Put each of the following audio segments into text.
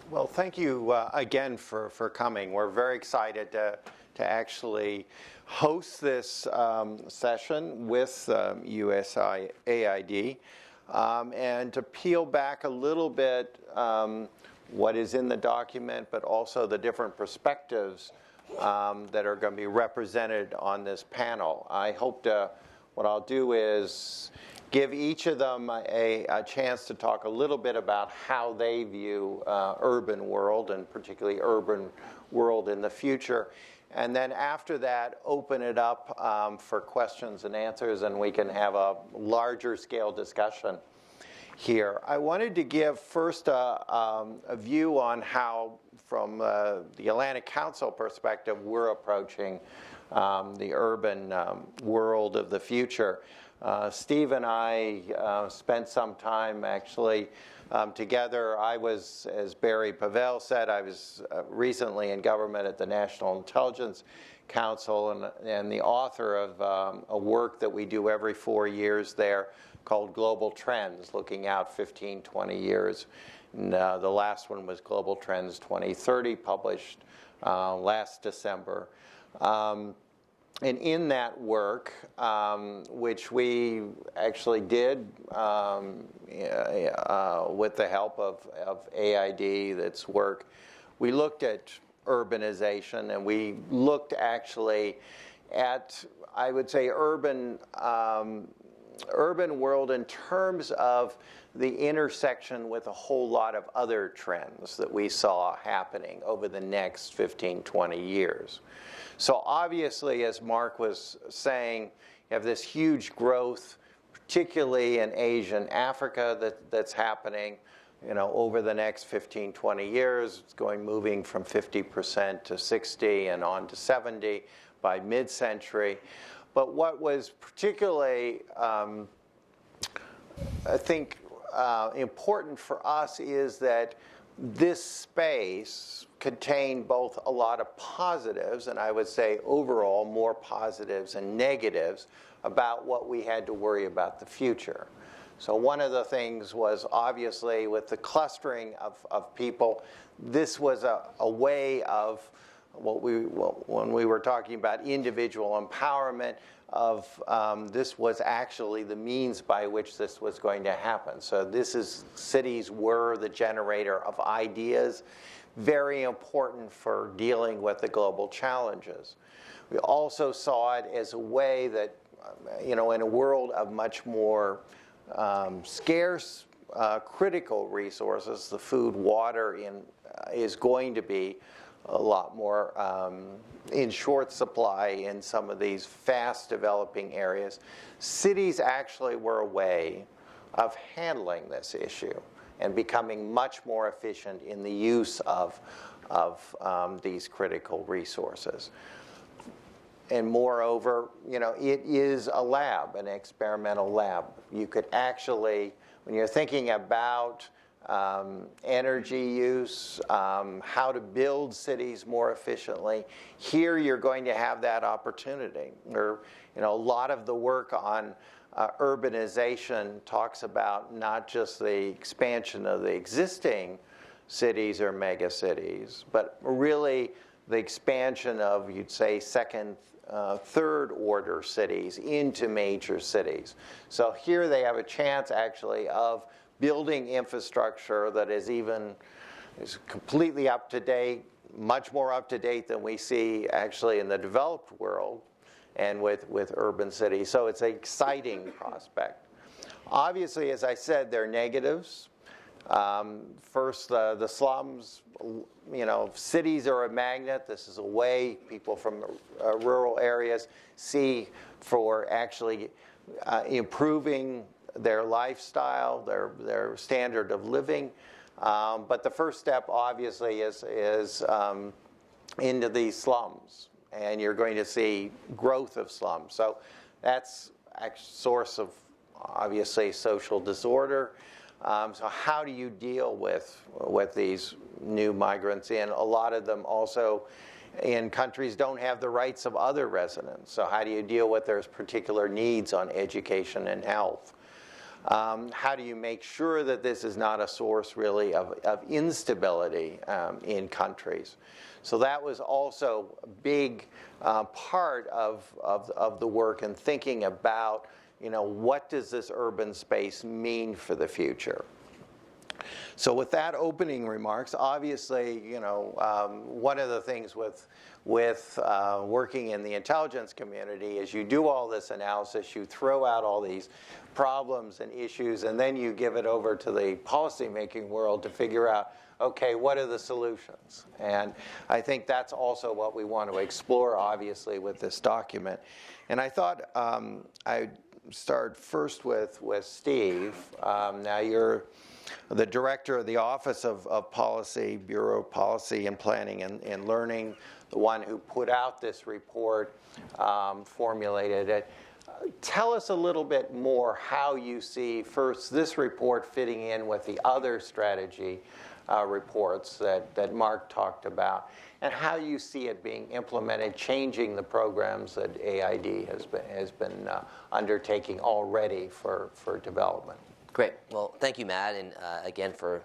Well, thank you again for coming. We're very excited to actually host this session with USAID and to peel back a little bit what is in the document, but also the different perspectives that are going to be represented on this panel. I hope what I'll do is give each of them a chance to talk a little bit about how they view urban world, and particularly urban world in the future. And then after that, open it up for questions and answers, and we can have a larger scale discussion here. I wanted to give first a view on how, from the Atlantic Council perspective, we're approaching the urban world of the future. Steve and I spent some time actually together. I was, as Barry Pavel said, I was recently in government at the National Intelligence Council and the author of a work that we do every 4 years there called Global Trends, looking out 15, 20 years. And, the last one was Global Trends 2030, published last December. And in that work, which we actually did with the help of AID, that's work, we looked at urbanization, and we looked actually at, I would say, urban world in terms of the intersection with a whole lot of other trends that we saw happening over the next 15, 20 years. So obviously, as Mark was saying, you have this huge growth, particularly in Asia and Africa, that's happening, over the next 15, 20 years. It's moving from 50% to 60 and on to 70 by mid-century. But what was particularly, I think, important for us is that this space contained both a lot of positives, and I would say overall more positives and negatives about what we had to worry about the future. So one of the things was obviously with the clustering of people, this was a way of when we were talking about individual empowerment, this was actually the means by which this was going to happen. So cities were the generator of ideas, very important for dealing with the global challenges. We also saw it as a way that, in a world of much more scarce critical resources, the food, water is going to be a lot more in short supply in some of these fast developing areas. Cities actually were a way of handling this issue and becoming much more efficient in the use of these critical resources. And moreover, it is a lab, an experimental lab. You could actually, when you're thinking about energy use, how to build cities more efficiently, here you're going to have that opportunity. Or, a lot of the work on urbanization talks about not just the expansion of the existing cities or megacities, but really the expansion of, you'd say, second, third order cities into major cities. So here they have a chance actually of building infrastructure that is completely up to date, much more up to date than we see actually in the developed world and with urban cities. So it's an exciting prospect. Obviously, as I said, there are negatives. First, the slums, cities are a magnet. This is a way people from rural areas see for actually improving their lifestyle, their standard of living. But the first step, obviously, is into these slums. And you're going to see growth of slums. So that's a source of, obviously, social disorder. So how do you deal with these new migrants? And a lot of them also in countries don't have the rights of other residents. So how do you deal with their particular needs on education and health? How do you make sure that this is not a source really of instability in countries? So that was also a big part of the work in thinking about, what does this urban space mean for the future? So with that opening remarks, obviously, one of the things with working in the intelligence community is you do all this analysis, you throw out all these problems and issues, and then you give it over to the policymaking world to figure out, okay, what are the solutions? And I think that's also what we want to explore, obviously, with this document. And I thought I'd start first with Steve. Now you're the director of the Office of Policy, Bureau of Policy and Planning and Learning, the one who put out this report, formulated it. Tell us a little bit more how you see, first, this report fitting in with the other strategy reports that Mark talked about, and how you see it being implemented, changing the programs that AID has been undertaking already for development. Great. Well, thank you, Matt, and again for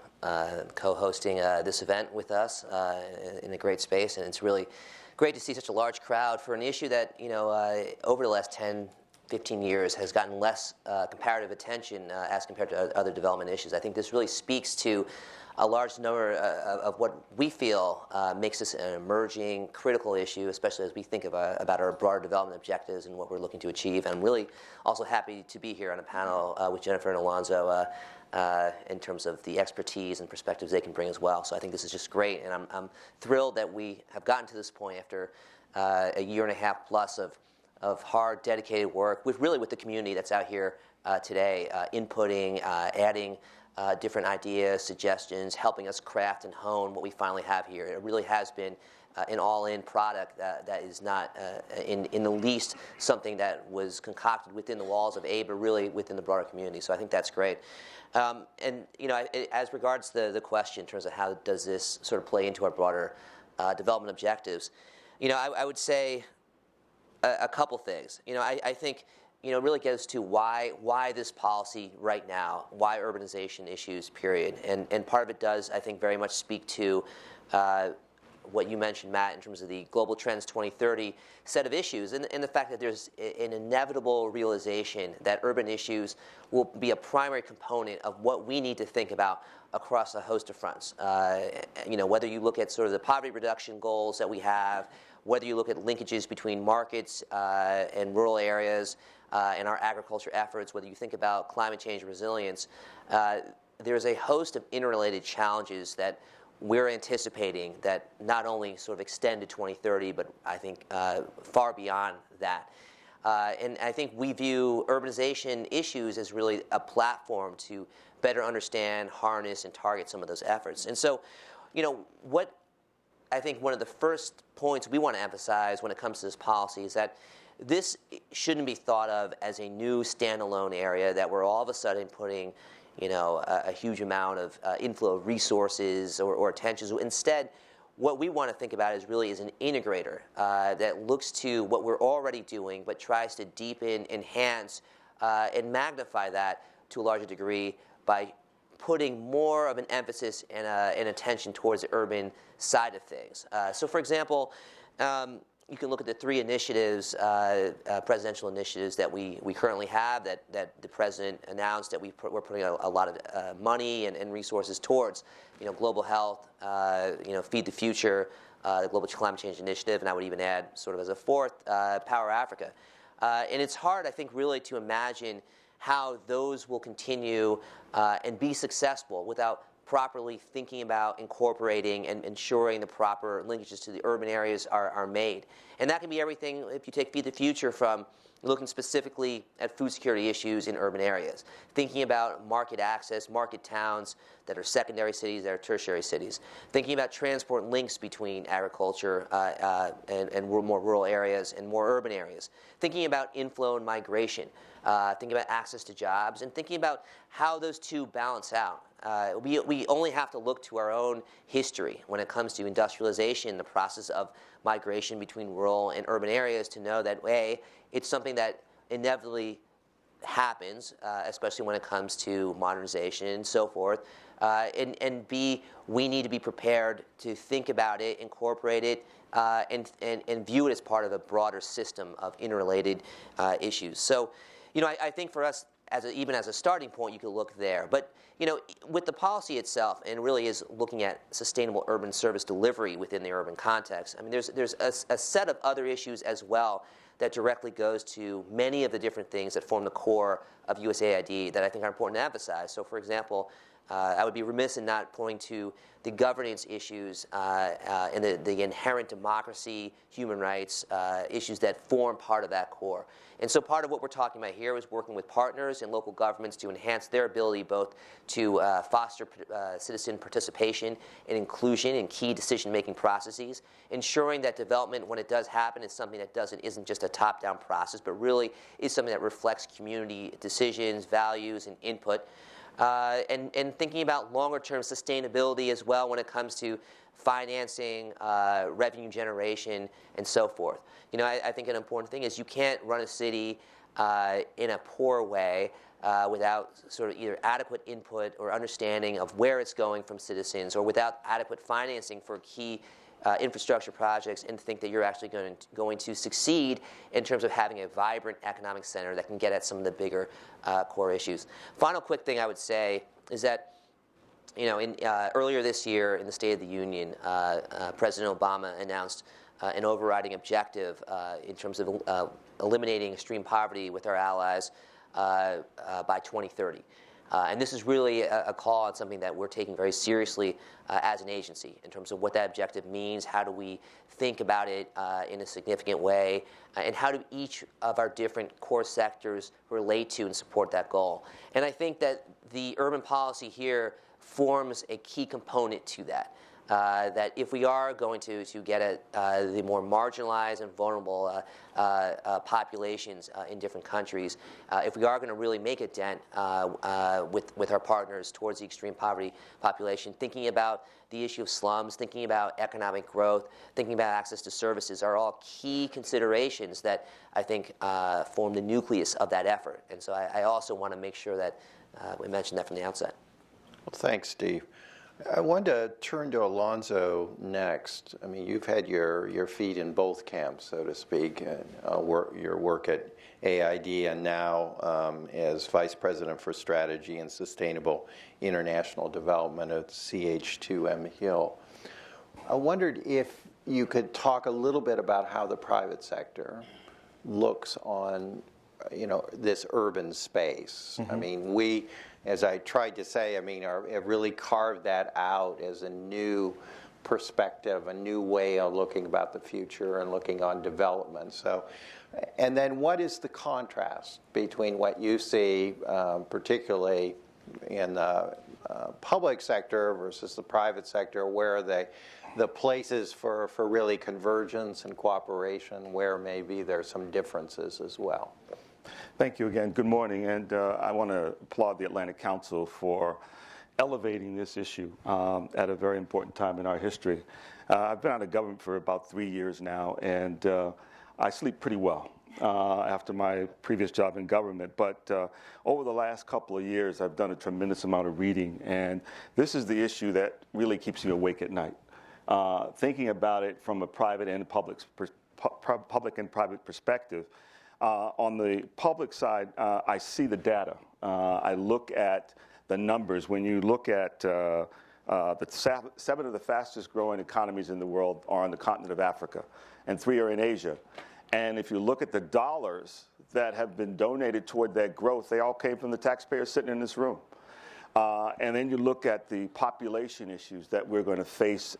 co-hosting this event with us in a great space. And it's really great to see such a large crowd for an issue that, over the last 10, 15 years has gotten less comparative attention as compared to other development issues. I think this really speaks to a large number of what we feel makes this an emerging, critical issue, especially as we think about our broader development objectives and what we're looking to achieve. And I'm really also happy to be here on a panel with Jennifer and Alonzo in terms of the expertise and perspectives they can bring as well. So I think this is just great, and I'm thrilled that we have gotten to this point after a year and a half plus of hard, dedicated work with the community that's out here today, inputting, adding different ideas, suggestions, helping us craft and hone what we finally have here. It really has been an all-in product that is not in the least something that was concocted within the walls of AID, but really within the broader community. So I think that's great. And as regards the question in terms of how does this sort of play into our broader development objectives, I would say a couple things. I think really goes to why this policy right now, why urbanization issues, period. And part of it does, I think, very much speak to what you mentioned, Matt, in terms of the Global Trends 2030 set of issues, and the fact that there's an inevitable realization that urban issues will be a primary component of what we need to think about across a host of fronts. Whether you look at sort of the poverty reduction goals that we have, whether you look at linkages between markets and rural areas and our agriculture efforts, whether you think about climate change resilience, there's a host of interrelated challenges that we're anticipating that not only sort of extend to 2030, but I think far beyond that. And I think we view urbanization issues as really a platform to better understand, harness, and target some of those efforts. And so, what I think one of the first points we want to emphasize when it comes to this policy is that this shouldn't be thought of as a new standalone area that we're all of a sudden putting a huge amount of inflow of resources or attention. Instead, what we want to think about is really as an integrator that looks to what we're already doing but tries to deepen, enhance, and magnify that to a larger degree by putting more of an emphasis and attention towards the urban side of things. So for example, you can look at the three initiatives, presidential initiatives that we currently have that the president announced that we're putting a lot of money and resources towards. Global health, Feed the Future, the Global Climate Change Initiative, and I would even add sort of as a fourth, Power Africa. And it's hard, I think, really to imagine how those will continue and be successful without properly thinking about incorporating and ensuring the proper linkages to the urban areas are made. And that can be everything, if you take Feed the Future, from looking specifically at food security issues in urban areas, thinking about market access, market towns that are secondary cities, that are tertiary cities, thinking about transport links between agriculture and more rural areas and more urban areas, thinking about inflow and migration, thinking about access to jobs, and thinking about how those two balance out. We only have to look to our own history when it comes to industrialization, the process of migration between rural and urban areas, to know that, A, it's something that inevitably happens, especially when it comes to modernization and so forth. And B, we need to be prepared to think about it, incorporate it, and view it as part of a broader system of interrelated issues. So, I think for us, even as a starting point, you could look there. But with the policy itself, and really is looking at sustainable urban service delivery within the urban context. I mean, there's a set of other issues as well that directly goes to many of the different things that form the core of USAID that I think are important to emphasize. So, for example, I would be remiss in not pointing to the governance issues and the inherent democracy, human rights issues that form part of that core. And so part of what we're talking about here is working with partners and local governments to enhance their ability both to foster citizen participation and inclusion in key decision-making processes, ensuring that development, when it does happen, is something that isn't just a top-down process, but really is something that reflects community decisions, values, and input. And thinking about longer-term sustainability as well when it comes to financing, revenue generation, and so forth. I think an important thing is you can't run a city in a poor way without sort of either adequate input or understanding of where it's going from citizens, or without adequate financing for key infrastructure projects, and think that you're actually going to succeed in terms of having a vibrant economic center that can get at some of the bigger core issues. Final quick thing I would say is that earlier this year in the State of the Union, President Obama announced an overriding objective in terms of eliminating extreme poverty with our allies by 2030. And this is really a call on something that we're taking very seriously as an agency in terms of what that objective means, how do we think about it in a significant way, and how do each of our different core sectors relate to and support that goal. And I think that the urban policy here forms a key component to that. That if we are going to get at the more marginalized and vulnerable populations in different countries, if we are going to really make a dent with our partners towards the extreme poverty population, thinking about the issue of slums, thinking about economic growth, thinking about access to services are all key considerations that I think form the nucleus of that effort. And so I also want to make sure that we mention that from the outset. Well, thanks, Steve. I wanted to turn to Alonzo next. I mean, you've had your feet in both camps, so to speak, your work at AID and now as Vice President for Strategy and Sustainable International Development at CH2M Hill. I wondered if you could talk a little bit about how the private sector looks on this urban space. Mm-hmm. I mean, we, as I tried to say, have really carved that out as a new perspective, a new way of looking about the future and looking on development. So, and then what is the contrast between what you see, particularly in the public sector versus the private sector? Where are the places for really convergence and cooperation, where maybe there's some differences as well? Thank you again. Good morning, and I want to applaud the Atlantic Council for elevating this issue at a very important time in our history. I've been out of government for about 3 years now, and I sleep pretty well after my previous job in government. But over the last couple of years, I've done a tremendous amount of reading, and this is the issue that really keeps me awake at night. Thinking about it from a private and public and private perspective. On the public side, I see the data. I look at the numbers. When you look at seven of the fastest growing economies in the world are on the continent of Africa, and 3 are in Asia. And if you look at the dollars that have been donated toward that growth, they all came from the taxpayers sitting in this room. And then you look at the population issues that we're going to face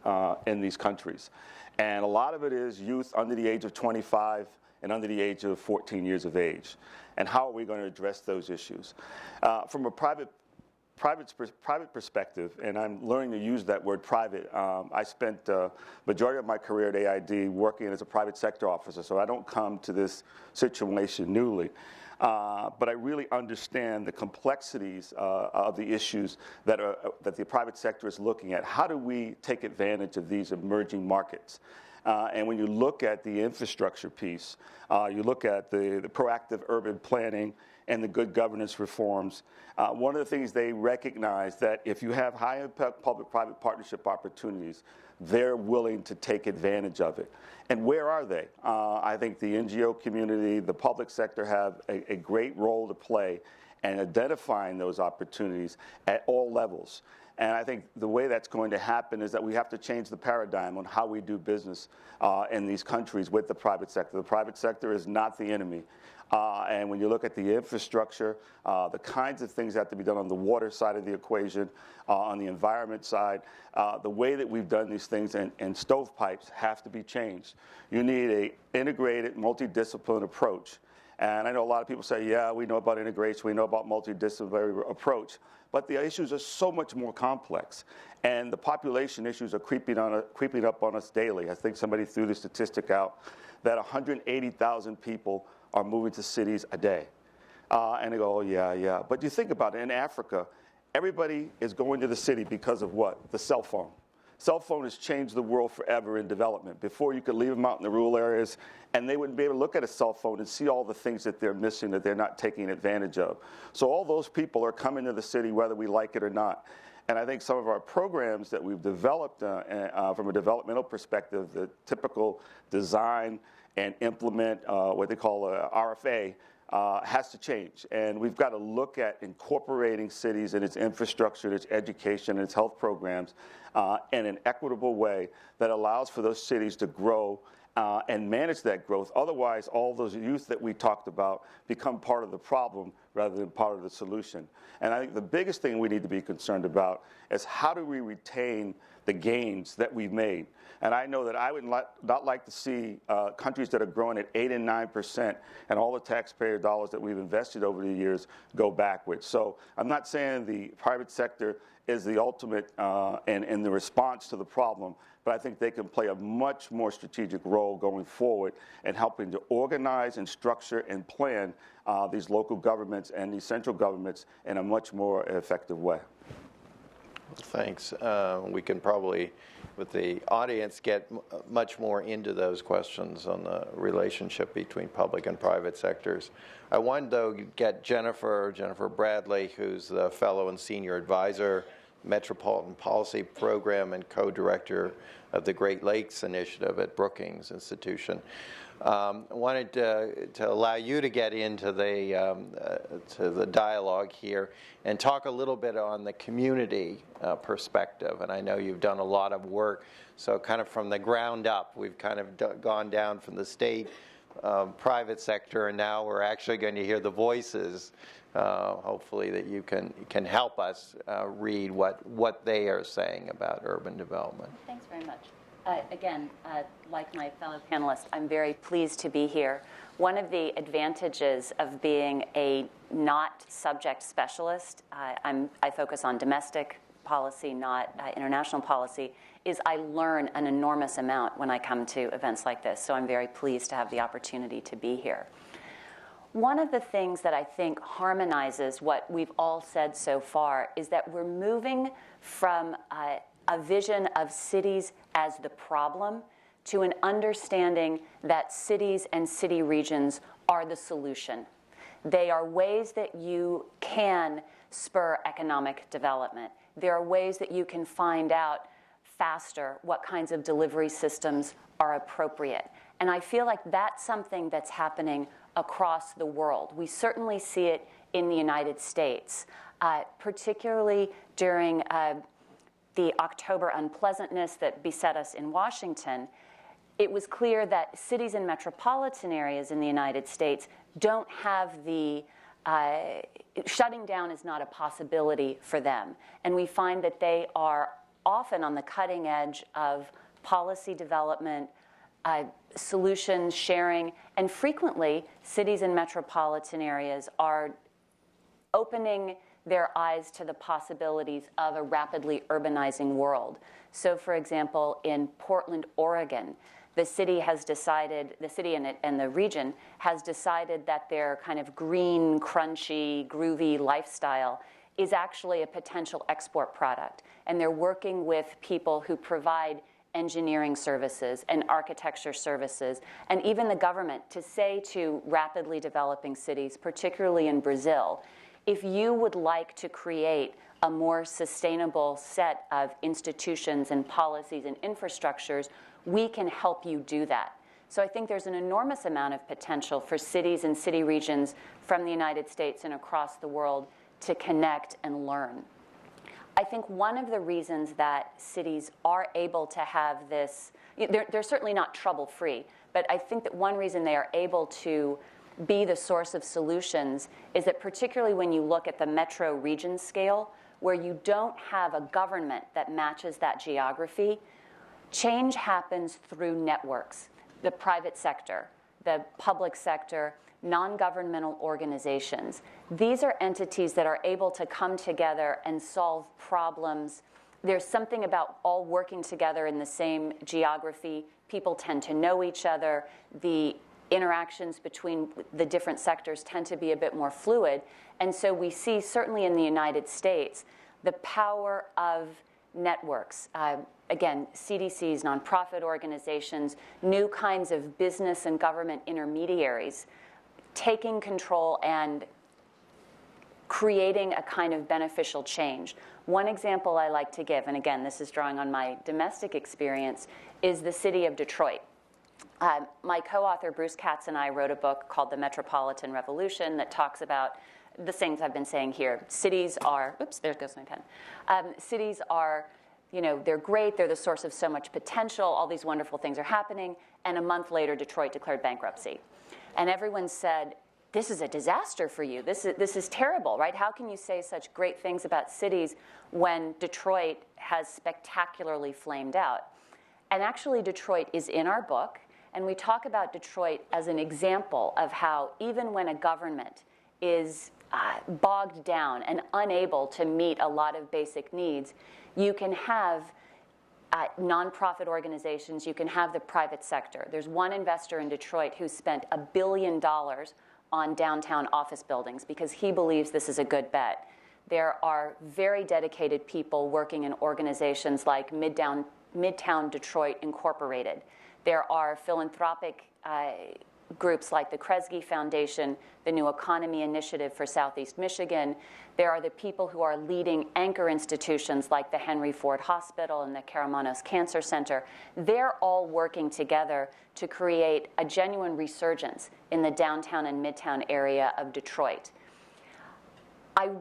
in these countries. And a lot of it is youth under the age of 25 and under the age of 14 years of age. And how are we going to address those issues? From a private perspective, and I'm learning to use that word private, I spent the majority of my career at AID working as a private sector officer, so I don't come to this situation newly. But I really understand the complexities of the issues that the private sector is looking at. How do we take advantage of these emerging markets? And when you look at the infrastructure piece, you look at the proactive urban planning and the good governance reforms. One of the things they recognize that if you have high impact public-private partnership opportunities, they're willing to take advantage of it. And where are they? I think the NGO community, the public sector have a great role to play in identifying those opportunities at all levels. And I think the way that's going to happen is that we have to change the paradigm on how we do business in these countries with the private sector. The private sector is not the enemy. And when you look at the infrastructure, the kinds of things that have to be done on the water side of the equation, on the environment side, the way that we've done these things and stovepipes have to be changed. You need an integrated, multidisciplinary approach. And I know a lot of people say, yeah, we know about integration, we know about multidisciplinary approach, but the issues are so much more complex. And the population issues are creeping up on us daily. I think somebody threw the statistic out that 180,000 people are moving to cities a day. And they go, oh, yeah. But you think about it, in Africa, everybody is going to the city because of what? The cell phone. Cell phone has changed the world forever in development. Before, you could leave them out in the rural areas, and they wouldn't be able to look at a cell phone and see all the things that they're missing, that they're not taking advantage of. So all those people are coming to the city whether we like it or not. And I think some of our programs that we've developed from a developmental perspective, the typical design and implement what they call a RFA, has to change. And we've got to look at incorporating cities and its infrastructure, its education, and its health programs in an equitable way that allows for those cities to grow and manage that growth. Otherwise, all those youth that we talked about become part of the problem rather than part of the solution. And I think the biggest thing we need to be concerned about is how do we retain the gains that we've made. And I know that I would not like to see countries that are growing at 8 and 9% and all the taxpayer dollars that we've invested over the years go backwards. So I'm not saying the private sector is the ultimate in the response to the problem, but I think they can play a much more strategic role going forward in helping to organize and structure and plan these local governments and these central governments in a much more effective way. Thanks. We can probably, with the audience, get much more into those questions on the relationship between public and private sectors. I wanted, though, to get Jennifer Bradley, who's the fellow and senior advisor, Metropolitan Policy Program and co-director of the Great Lakes Initiative at Brookings Institution. I wanted to allow you to get into the dialogue here and talk a little bit on the community perspective. And I know you've done a lot of work, so kind of from the ground up, we've kind of gone down from the state, private sector, and now we're actually going to hear the voices, hopefully, that you can help us read what they are saying about urban development. Thanks very much. Again, like my fellow panelists, I'm very pleased to be here. One of the advantages of being a not subject specialist, I focus on domestic policy, not international policy, is I learn an enormous amount when I come to events like this. So I'm very pleased to have the opportunity to be here. One of the things that I think harmonizes what we've all said so far is that we're moving from a vision of cities as the problem to an understanding that cities and city regions are the solution. They are ways that you can spur economic development. There are ways that you can find out faster what kinds of delivery systems are appropriate. And I feel like that's something that's happening across the world. We certainly see it in the United States, particularly during the October unpleasantness that beset us in Washington. It was clear that cities and metropolitan areas in the United States don't have the, shutting down is not a possibility for them. And we find that they are often on the cutting edge of policy development, solutions sharing, and frequently cities and metropolitan areas are opening their eyes to the possibilities of a rapidly urbanizing world. So, for example, in Portland, Oregon, the city has decided, the city and the region has decided that their kind of green, crunchy, groovy lifestyle is actually a potential export product. And they're working with people who provide engineering services and architecture services, and even the government to say to rapidly developing cities, particularly in Brazil, if you would like to create a more sustainable set of institutions and policies and infrastructures, we can help you do that. So I think there's an enormous amount of potential for cities and city regions from the United States and across the world to connect and learn. I think one of the reasons that cities are able to have this, they're certainly not trouble-free, but I think that one reason they are able to be the source of solutions is that particularly when you look at the metro region scale, where you don't have a government that matches that geography, change happens through networks, the private sector, the public sector, non-governmental organizations. These are entities that are able to come together and solve problems. There's something about all working together in the same geography. People tend to know each other. The interactions between the different sectors tend to be a bit more fluid. And so we see, certainly in the United States, the power of networks. Again, CDCs, nonprofit organizations, new kinds of business and government intermediaries, taking control and creating a kind of beneficial change. One example I like to give, and again, this is drawing on my domestic experience, is the city of Detroit. My co-author, Bruce Katz, and I wrote a book called The Metropolitan Revolution that talks about the things I've been saying here. Cities are, oops, there goes my pen. Cities are, they're great, they're the source of so much potential, all these wonderful things are happening, and a month later, Detroit declared bankruptcy. And everyone said, this is a disaster for you. This is terrible, right? How can you say such great things about cities when Detroit has spectacularly flamed out? And actually, Detroit is in our book, and we talk about Detroit as an example of how even when a government is bogged down and unable to meet a lot of basic needs, you can have nonprofit organizations, you can have the private sector. There's one investor in Detroit who spent $1 billion on downtown office buildings because he believes this is a good bet. There are very dedicated people working in organizations like Midtown Detroit Incorporated. There are philanthropic groups like the Kresge Foundation, the New Economy Initiative for Southeast Michigan. There are the people who are leading anchor institutions like the Henry Ford Hospital and the Karamanos Cancer Center. They're all working together to create a genuine resurgence in the downtown and midtown area of Detroit. I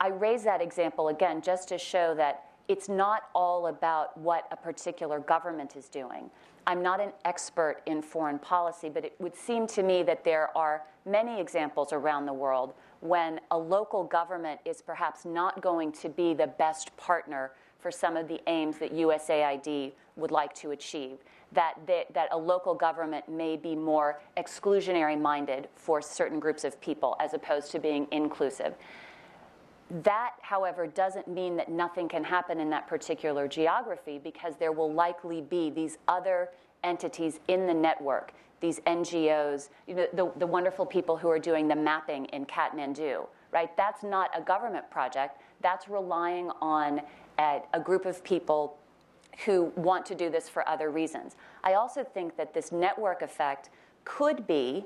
raise that example again just to show that it's not all about what a particular government is doing. I'm not an expert in foreign policy, but it would seem to me that there are many examples around the world when a local government is perhaps not going to be the best partner for some of the aims that USAID would like to achieve, that a local government may be more exclusionary minded for certain groups of people as opposed to being inclusive. That, however, doesn't mean that nothing can happen in that particular geography, because there will likely be these other entities in the network, these NGOs, the wonderful people who are doing the mapping in Kathmandu, right? That's not a government project. That's relying on a group of people who want to do this for other reasons. I also think that this network effect could be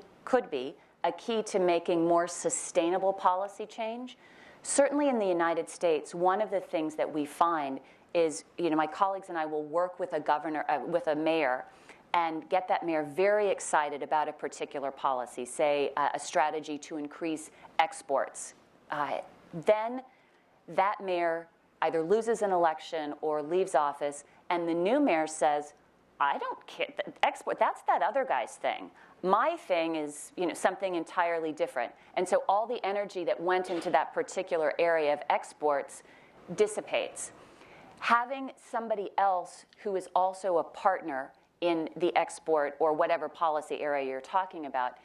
a key to making more sustainable policy change. Certainly in the United States, one of the things that we find is, my colleagues and I will work with a mayor, and get that mayor very excited about a particular policy, say a strategy to increase exports. Then that mayor either loses an election or leaves office, and the new mayor says, I don't care, export, that's that other guy's thing. My thing is, something entirely different. And so all the energy that went into that particular area of exports dissipates. Having somebody else who is also a partner in the export or whatever policy area you're talking about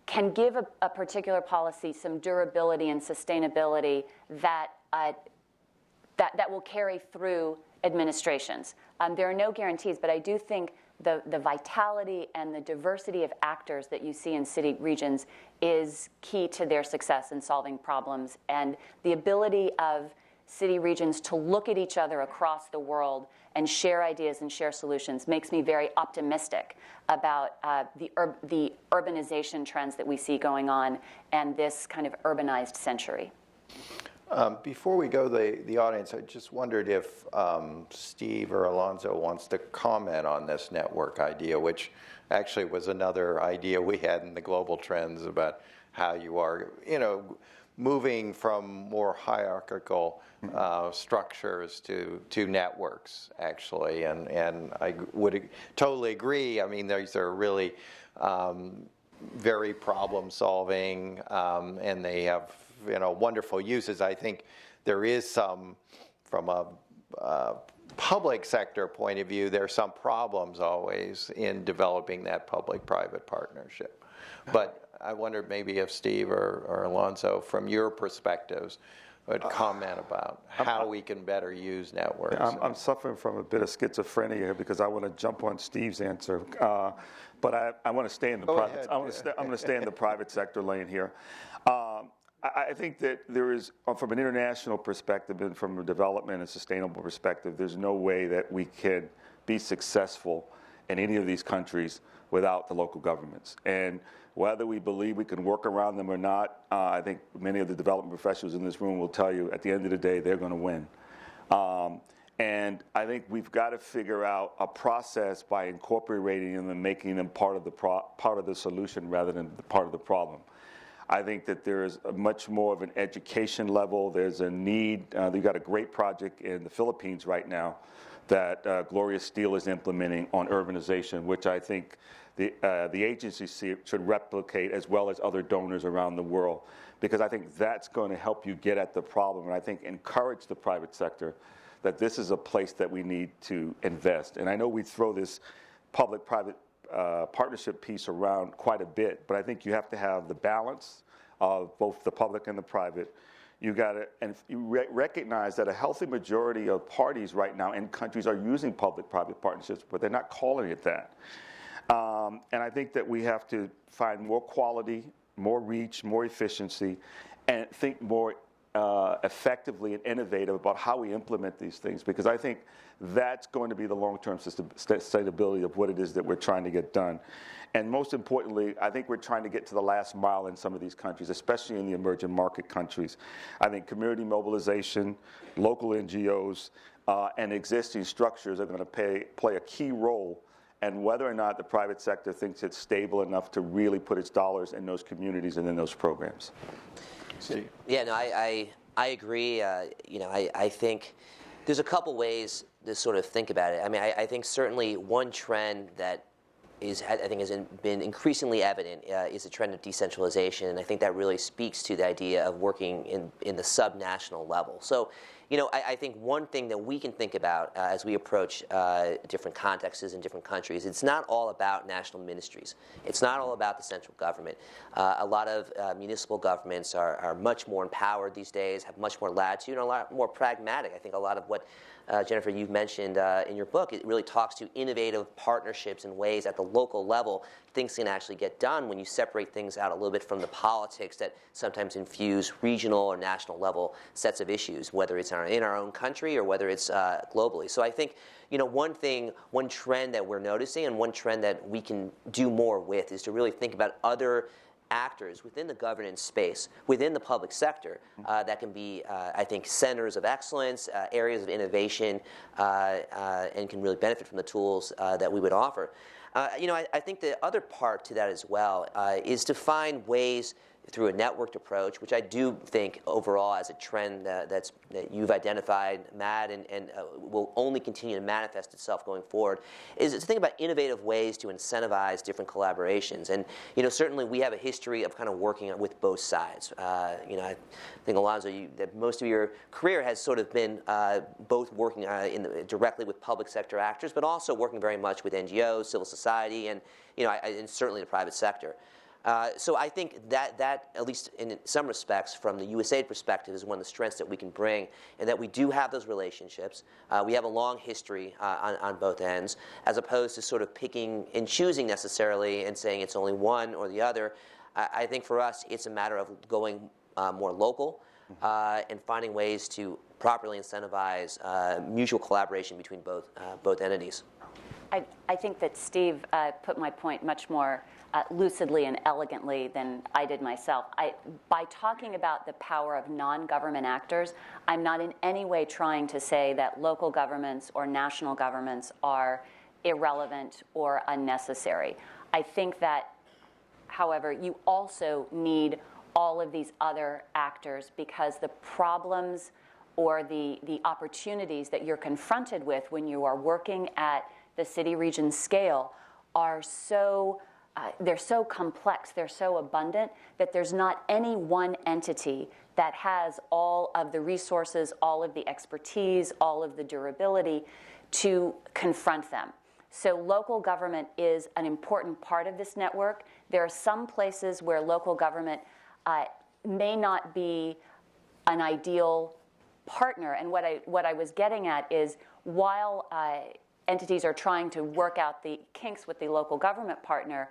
can give a particular policy some durability and sustainability that will carry through administrations. There are no guarantees, but I do think the vitality and the diversity of actors that you see in city regions is key to their success in solving problems, and the ability of city regions to look at each other across the world and share ideas and share solutions makes me very optimistic about the urbanization trends that we see going on and this kind of urbanized century. Before we go to the audience, I just wondered if Steve or Alonzo wants to comment on this network idea, which actually was another idea we had in the global trends about how you are, moving from more hierarchical structures to networks, actually. And I would totally agree. I mean, these are really very problem-solving, and they have wonderful uses. I think there is some, from a public sector point of view, there's some problems always in developing that public-private partnership. But I wondered maybe if Steve or Alonzo, from your perspectives, would comment about how we can better use networks. I'm suffering from a bit of schizophrenia here because I want to jump on Steve's answer, but I want to stay in the private. I'm going to stay in the private sector lane here. I think that there is, from an international perspective and from a development and sustainable perspective, there's no way that we can be successful in any of these countries without the local governments. And whether we believe we can work around them or not, I think many of the development professionals in this room will tell you at the end of the day, they're going to win. And I think we've got to figure out a process by incorporating them and making them part of the solution rather than part of the problem. I think that there is much more of an education level. There's a need. They've got a great project in the Philippines right now that Gloria Steele is implementing on urbanization, which I think the agency should replicate, as well as other donors around the world, because I think that's going to help you get at the problem, and I think encourage the private sector that this is a place that we need to invest. And I know we throw this public-private partnership piece around quite a bit, but I think you have to have the balance of both the public and the private. You got to, and you recognize that a healthy majority of parties right now in countries are using public-private partnerships, but they're not calling it that. And I think that we have to find more quality, more reach, more efficiency, and think more effectively and innovative about how we implement these things, because I think that's going to be the long-term sustainability of what it is that we're trying to get done. And most importantly, I think we're trying to get to the last mile in some of these countries, especially in the emerging market countries. I think community mobilization, local NGOs, and existing structures are going to play a key role, and whether or not the private sector thinks it's stable enough to really put its dollars in those communities and in those programs. Yeah, no, I agree. I think there's a couple ways to sort of think about it. I mean, I think certainly one trend that has been increasingly evident is the trend of decentralization, and I think that really speaks to the idea of working in the subnational level. So, I think one thing that we can think about as we approach different contexts in different countries, it's not all about national ministries. It's not all about the central government. A lot of municipal governments are much more empowered these days, have much more latitude, and a lot more pragmatic. I think a lot of what Jennifer, you've mentioned in your book, it really talks to innovative partnerships and ways at the local level things can actually get done when you separate things out a little bit from the politics that sometimes infuse regional or national level sets of issues, whether it's in our own country or whether it's globally. So I think one trend that we're noticing and one trend that we can do more with is to really think about other actors within the governance space, within the public sector, that can be, I think, centers of excellence, areas of innovation, and can really benefit from the tools that we would offer. I think the other part to that as well is to find ways through a networked approach, which I do think overall as a trend that you've identified, Matt, and will only continue to manifest itself going forward, is to think about innovative ways to incentivize different collaborations. And certainly we have a history of kind of working with both sides. I think, Alonzo, that most of your career has sort of been both working directly with public sector actors, but also working very much with NGOs, civil society, and and certainly the private sector. So I think that, at least in some respects, from the USAID perspective, is one of the strengths that we can bring, and that we do have those relationships. We have a long history on both ends, as opposed to sort of picking and choosing necessarily and saying it's only one or the other. I think for us, it's a matter of going more local, and finding ways to properly incentivize mutual collaboration between both entities. I think that Steve put my point much more lucidly and elegantly than I did myself. By talking about the power of non-government actors, I'm not in any way trying to say that local governments or national governments are irrelevant or unnecessary. I think that, however, you also need all of these other actors because the problems or the opportunities that you're confronted with when you are working at the city-region scale are they're so complex, they're so abundant that there's not any one entity that has all of the resources, all of the expertise, all of the durability to confront them. So local government is an important part of this network. There are some places where local government may not be an ideal partner. And what I was getting at is while entities are trying to work out the kinks with the local government partner,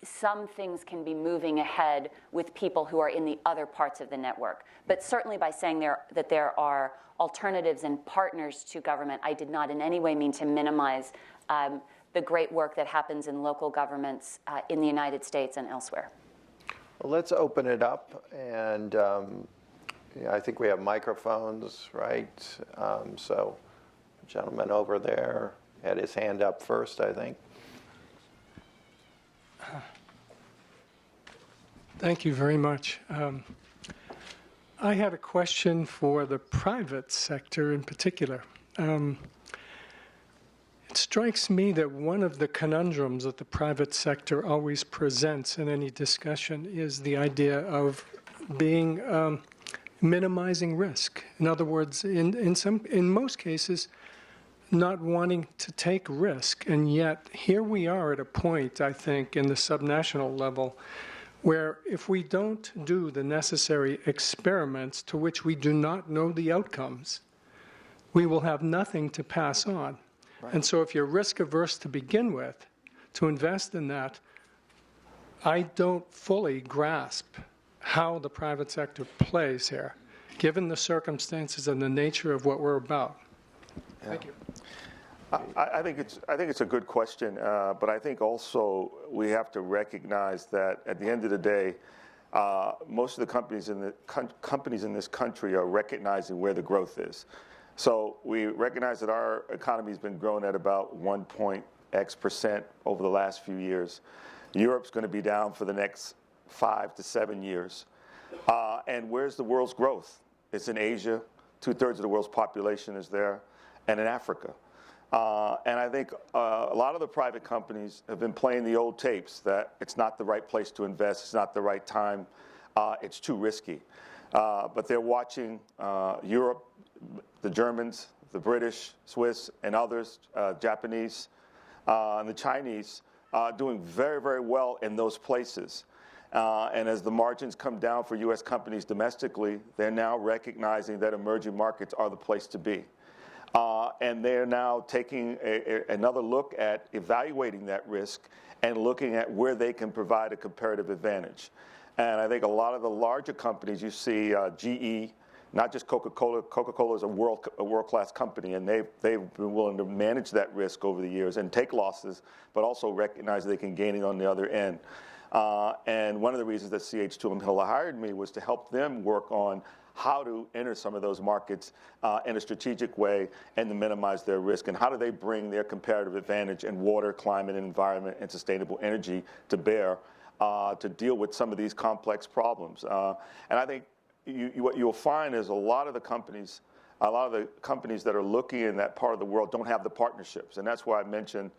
some things can be moving ahead with people who are in the other parts of the network. But certainly by saying that there are alternatives and partners to government, I did not in any way mean to minimize the great work that happens in local governments in the United States and elsewhere. Well, let's open it up, and I think we have microphones, right? So, the gentleman over there had his hand up first, I think. Thank you very much. I had a question for the private sector in particular. It strikes me that one of the conundrums that the private sector always presents in any discussion is the idea of being minimizing risk. In other words, in most cases, not wanting to take risk. And yet, here we are at a point, I think, in the subnational level, where if we don't do the necessary experiments to which we do not know the outcomes, we will have nothing to pass on. Right. And so if you're risk averse to begin with, to invest in that, I don't fully grasp how the private sector plays here, given the circumstances and the nature of what we're about. Yeah. Thank you. I think it's a good question, but I think also we have to recognize that at the end of the day, most of the companies in this country are recognizing where the growth is. So we recognize that our economy has been growing at about 1.X% over the last few years. Europe's going to be down for the next 5 to 7 years. And where's the world's growth? It's in Asia. 2/3 of the world's population is there, and in Africa. And I think a lot of the private companies have been playing the old tapes that it's not the right place to invest, it's not the right time, it's too risky. But they're watching Europe, the Germans, the British, Swiss, and others, Japanese, and the Chinese, doing very, very well in those places. And as the margins come down for U.S. companies domestically, they're now recognizing that emerging markets are the place to be. And they're now taking another look at evaluating that risk and looking at where they can provide a comparative advantage. And I think a lot of the larger companies, you see GE, not just Coca-Cola. Coca-Cola is a world-class company, and they've been willing to manage that risk over the years and take losses, but also recognize they can gain it on the other end. And one of the reasons that CH Tulum Hill hired me was to help them work on how to enter some of those markets in a strategic way and to minimize their risk, and how do they bring their comparative advantage in water, climate, and environment, and sustainable energy to bear to deal with some of these complex problems. And I think what you'll find is a lot of the companies that are looking in that part of the world don't have the partnerships, and that's why I mentioned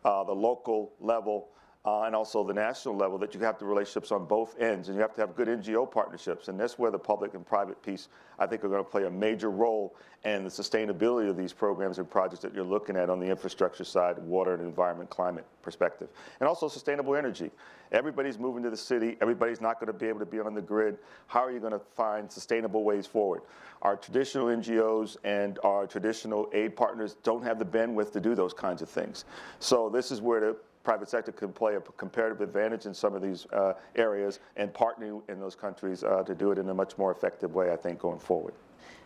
the local level and also the national level, that you have the relationships on both ends, and you have to have good NGO partnerships, and that's where the public and private piece, I think, are going to play a major role in the sustainability of these programs and projects that you're looking at on the infrastructure side, water and environment, climate perspective, and also sustainable energy. Everybody's moving to the city. Everybody's not going to be able to be on the grid. How are you going to find sustainable ways forward? Our traditional NGOs and our traditional aid partners don't have the bandwidth to do those kinds of things. So this is where the private sector can play a comparative advantage in some of these areas and partner in those countries to do it in a much more effective way, I think, going forward.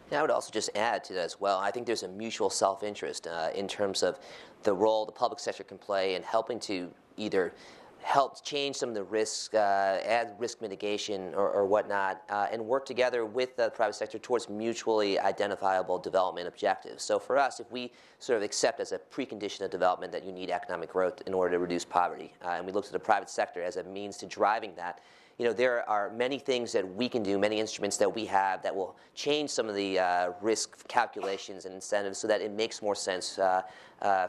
And I would also just add to that as well, I think there's a mutual self-interest in terms of the role the public sector can play in helping to either help change some of the risks, add risk mitigation or whatnot, and work together with the private sector towards mutually identifiable development objectives. So for us, if we sort of accept as a precondition of development that you need economic growth in order to reduce poverty, and we look to the private sector as a means to driving that, there are many things that we can do, many instruments that we have that will change some of the risk calculations and incentives so that it makes more sense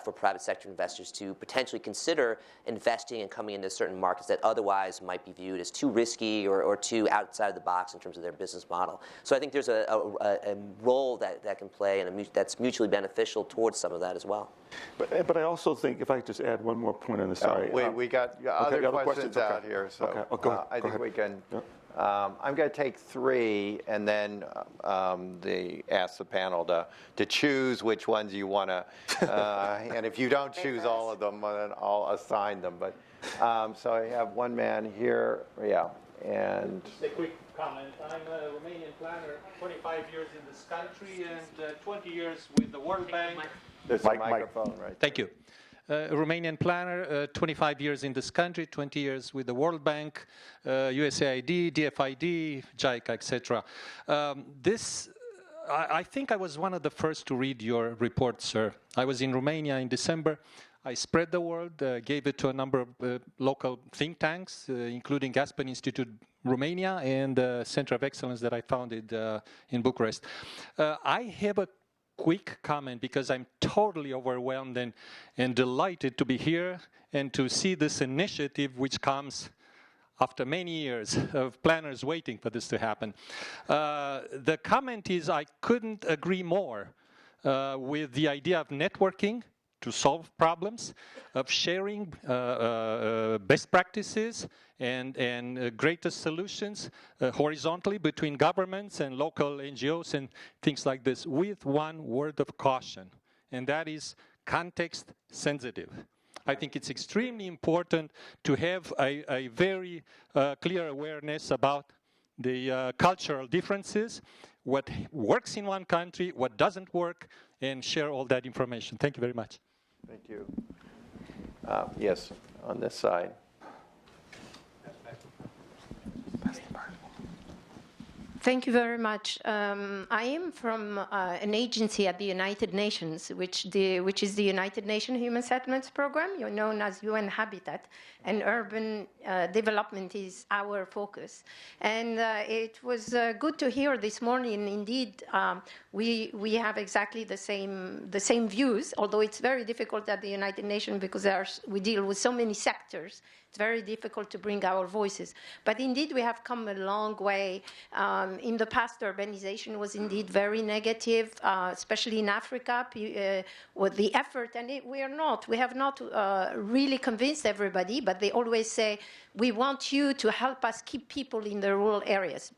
for private sector investors to potentially consider investing and coming into certain markets that otherwise might be viewed as too risky or too outside of the box in terms of their business model. So I think there's a role that can play and that's mutually beneficial towards some of that as well. But I also think, if I could just add one more point on this, sorry. We got other questions out okay. here, so Okay. I think we can. Yep. I'm going to take 3 and then ask the panel to choose which ones you want to. And if you don't choose all of them, then I'll assign them. But so I have one man here, and. Just a quick comment. I'm a Romanian planner, 25 years in this country and 20 years with the World Bank. There's a microphone, right? Thank you. Romanian planner, 25 years in this country, 20 years with the World Bank, USAID, DFID, JICA, etc. I think I was one of the first to read your report, sir. I was in Romania in December. I spread the word, gave it to a number of local think tanks, including Aspen Institute Romania and the Center of Excellence that I founded in Bucharest. I have a quick comment because I'm totally overwhelmed and delighted to be here and to see this initiative which comes after many years of planners waiting for this to happen. The comment is I couldn't agree more with the idea of networking to solve problems, of sharing best practices and greatest solutions horizontally between governments and local NGOs and things like this, with one word of caution, and that is context sensitive. I think it's extremely important to have a very clear awareness about the cultural differences, what works in one country, what doesn't work, and share all that information. Thank you very much. Thank you. Yes, on this side. Thank you very much. I am from an agency at the United Nations, which is the United Nations Human Settlements Program, known as UN Habitat, and urban development is our focus. And it was good to hear this morning. Indeed, we have exactly the same views, although it's very difficult at the United Nations because we deal with so many sectors. It's very difficult to bring our voices. But indeed, we have come a long way. In the past, urbanization was indeed very negative, especially in Africa, with the effort. And we have not really convinced everybody, but they always say, we want you to help us keep people in the rural areas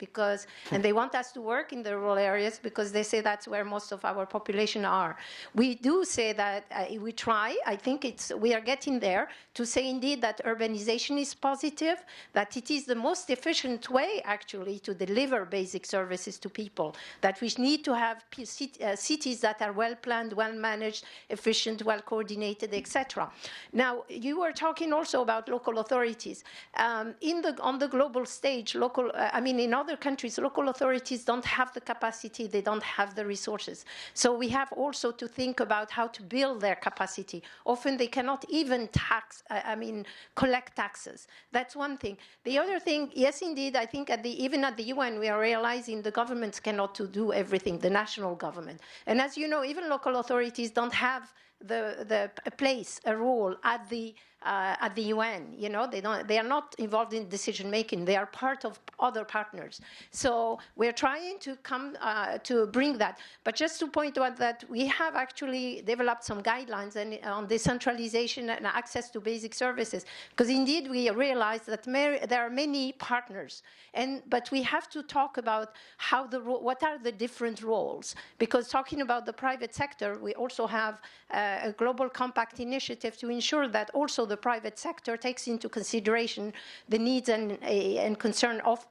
and they want us to work in the rural areas because they say that's where most of our population are. We do say that we try. I think we are getting there to say indeed that urbanization is positive, that it is the most efficient way actually to deliver basic services to people, that we need to have cities that are well planned, well managed, efficient, well coordinated, etc. Now, you were talking also about local authorities. On the global stage, in other countries, local authorities don't have the capacity, they don't have the resources. So we have also to think about how to build their capacity. Often they cannot even collect taxes. That's one thing. The other thing, yes, indeed, I think even at the UN, we are realizing the governments cannot do everything, the national government. And as you know, even local authorities don't have a role at the UN. They are not involved in decision making. They are part of other partners. So we're trying to come to bring that. But just to point out that we have actually developed some guidelines on decentralization and access to basic services, because indeed we realize that there are many partners, but we have to talk about what are the different roles. Because talking about the private sector, we also have a global compact initiative to ensure that also the private sector takes into consideration the needs and concern of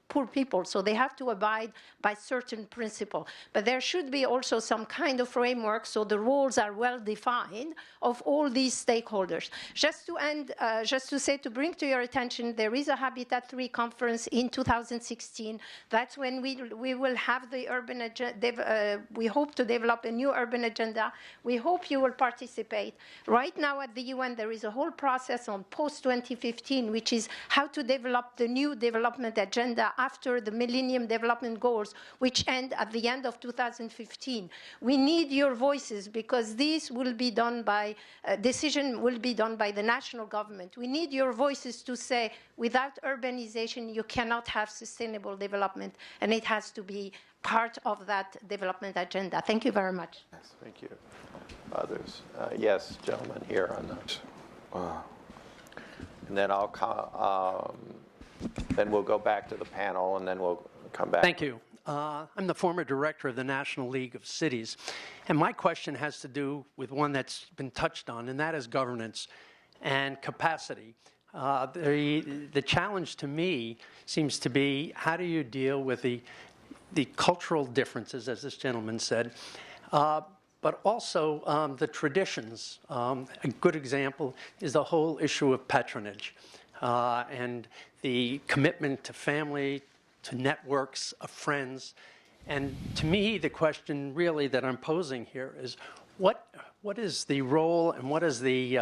poor people. So they have to abide by certain principles. But there should be also some kind of framework so the roles are well defined of all these stakeholders. Just to end, just to say, to bring to your attention, there is a Habitat 3 conference in 2016. That's when we will have the urban agenda. We hope to develop a new urban agenda. We hope you will participate. Right now at the UN, there is a whole process on post-2015, which is how to develop the new development agenda after the Millennium Development Goals, which end at the end of 2015. We need your voices because this will be done by, decision will be done by the national government. We need your voices to say, without urbanization, you cannot have sustainable development, and it has to be part of that development agenda. Thank you very much. Yes, thank you. Others? Yes, gentlemen here on those. And then then we'll go back to the panel, and then we'll come back. Thank you. I'm the former director of the National League of Cities, and my question has to do with one that's been touched on, and that is governance and capacity. The challenge to me seems to be, how do you deal with the cultural differences, as this gentleman said, but also the traditions. A good example is the whole issue of patronage and the commitment to family, to networks of friends. And to me, the question really that I'm posing here is, what is the role and what is the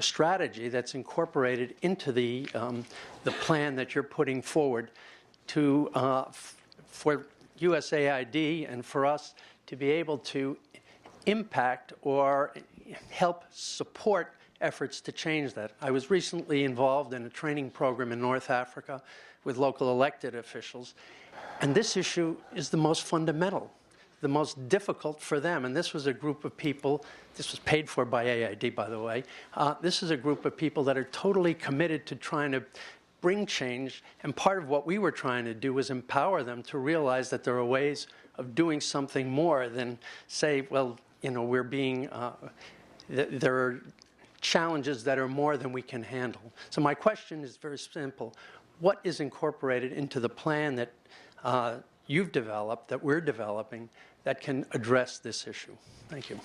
strategy that's incorporated into the plan that you're putting forward to for USAID and for us to be able to impact or help support efforts to change that? I was recently involved in a training program in North Africa with local elected officials, and this issue is the most fundamental, the most difficult for them. And this was a group of people, this was paid for by AID, by the way. This is a group of people that are totally committed to trying to bring change, and part of what we were trying to do was empower them to realize that there are ways of doing something more than say, well, you know, we're being, there are challenges that are more than we can handle. So my question is very simple. What is incorporated into the plan that you've developed, that we're developing, that can address this issue? Thank you.